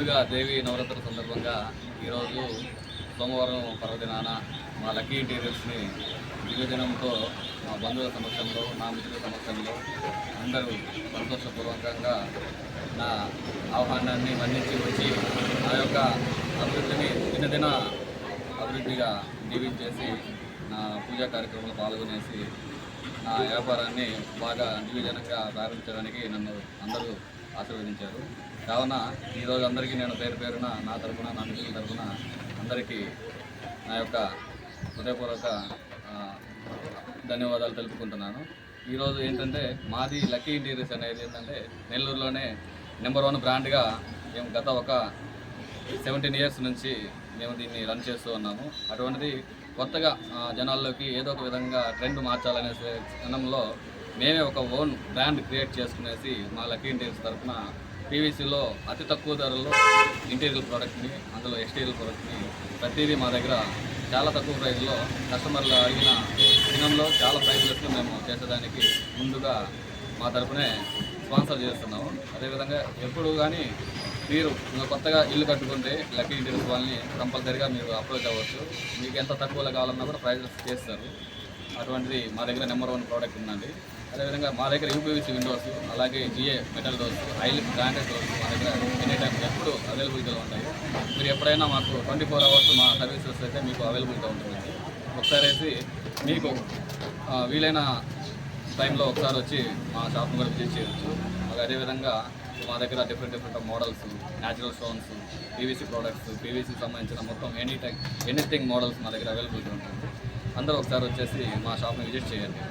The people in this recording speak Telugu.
ముందుగా దేవి నవరాత్రుల సందర్భంగా ఈరోజు సోమవారం పర్వదినాన మా లక్కీ ఇంటీరియర్స్ని దివ్యజనంతో మా బంధువుల సమక్షంలో నా మిత్రుల సమక్షంలో అందరూ సంతోషపూర్వకంగా నా ఆహ్వానాన్ని మన్నించి వచ్చి నా యొక్క అభివృద్ధిని దినదిన అభివృద్ధిగా దీవించేసి నా పూజా కార్యక్రమంలో పాల్గొనేసి నా వ్యాపారాన్ని బాగా దివ్యజనంగా ప్రారంభించడానికి నన్ను అందరూ ఆశీర్వదించారు. కావున ఈరోజు అందరికీ నేను పేరు పేరున నా తరఫున నా మిత్రుల తరఫున అందరికీ నా యొక్క హృదయపూర్వక ధన్యవాదాలు తెలుపుకుంటున్నాను. ఈరోజు ఏంటంటే మాది లక్కీ ఇంటీరియర్స్ అనేది ఏంటంటే నెల్లూరులోనే నెంబర్ 1 బ్రాండ్గా మేము గత ఒక 17 ఇయర్స్ నుంచి మేము దీన్ని రన్ చేస్తూ ఉన్నాము. అటువంటిది కొత్తగా జనాల్లోకి ఏదో ఒక విధంగా ట్రెండ్ మార్చాలనే క్షణంలో మేమే ఒక ఓన్ బ్రాండ్ క్రియేట్ చేసుకునేసి మా లక్కీ ఇంటీరియర్స్ తరఫున పీవీసీలో అతి తక్కువ ధరల్లో ఇంటీరియర్ ప్రోడక్ట్ని, అందులో ఎక్స్టీరియర్ ప్రోడక్ట్ని ప్రతిదీ మా దగ్గర చాలా తక్కువ ప్రైస్లో కస్టమర్లు అడిగిన దినంలో చాలా ప్రైస్లెస్లో మేము చేసేదానికి ముందుగా మా తరఫునే స్పాన్సర్ చేస్తున్నాము. అదేవిధంగా ఎప్పుడు కానీ మీరు కొత్తగా ఇల్లు కట్టుకుంటే లక్కీ ఇంటీరియర్స్ వాళ్ళని కంపల్సరీగా మీరు అప్రోచ్ అవ్వచ్చు. మీకు ఎంత తక్కువలో కావాలన్నా కూడా ప్రైజెస్ చేస్తారు. అటువంటిది మా దగ్గర నెంబర్ 1 ప్రోడక్ట్ ఉందండి. అదేవిధంగా మా దగ్గర యూపీవీసీ విండోస్, అలాగే GA metal doors, oil branded doors మా దగ్గర ఎనీ టైం ఎప్పుడు అవైలబిలిటీలో ఉంటాయి. మీరు ఎప్పుడైనా మాకు 24 అవర్స్ మా సర్వీసెస్ అయితే మీకు అవైలబిలిటీ ఉంటుంది. ఒకసారి వేసి మీకు వీలైన టైంలో ఒకసారి వచ్చి మా షాప్ని కూడా విజిట్ చేయవచ్చు. అదేవిధంగా మా దగ్గర different models, natural stones, PVC products, పీవీసీకి సంబంధించిన మొత్తం ఎనీథింగ్ మోడల్స్ మా దగ్గర అవైలబిలిటీ ఉంటుంది. అందరూ ఒకసారి వచ్చేసి మా షాప్ని విజిట్ చేయండి.